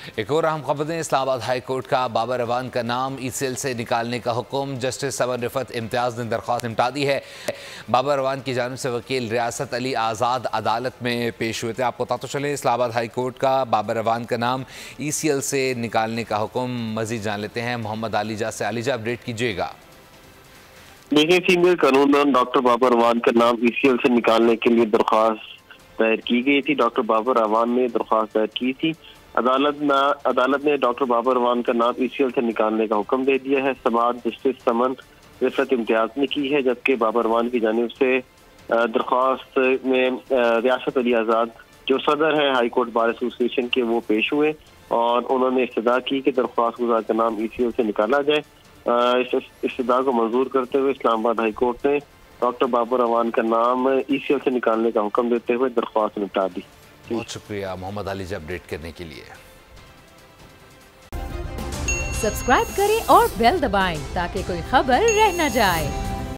एक और अहम खबर है। इस्लामाबाद हाई कोर्ट का बाबर अवान का नाम ECL से निकालने का हुक्म। जस्टिस समर रिफत इम्तियाज़ ने दरख्वास्त निपटा दी है। बाबर अवान की जानिब से वकील रियासत अली आज़ाद अदालत में पेश हुए थे। आपको बता तो चले, इस्लामाबाद हाई कोर्ट का बाबर अवान का नाम ECL से निकालने का हुक्म। मजीद जान लेते हैं मोहम्मद आलिजा से। आलिजा, अपडेट कीजिएगा। देखिए, सीनियर कानूनदान डॉक्टर बाबर अवान का नाम ECL से निकालने के लिए दरख्वास्त दायर की गई थी। डॉक्टर बाबर अवान ने दरख्वास्त दायर की थी। अदालत ने डॉक्टर बाबर अवान का नाम ECL से निकालने का हुक्म दे दिया है। समाअत जस्टिस समन रिफत इम्तियाज ने की है, जबकि बाबर अवान की जानिब से दरख्वास्त में रियासत अली आज़ाद जो सदर है हाई कोर्ट बार एसोसिएशन के, वो पेश हुए और उन्होंने इस्तदा की कि दरख्वास्त गुजार का नाम ECL से निकाला जाए। इस इस्तदा को मंजूर करते हुए इस्लामाबाद हाई कोर्ट ने डॉक्टर बाबर अवान का नाम ECL से निकालने का हुक्म देते हुए दरख्वास्त निपटा दी। बहुत शुक्रिया मोहम्मद आलिजा अपडेट करने के लिए। सब्सक्राइब करें और बेल दबाएं ताकि कोई खबर रह न जाए।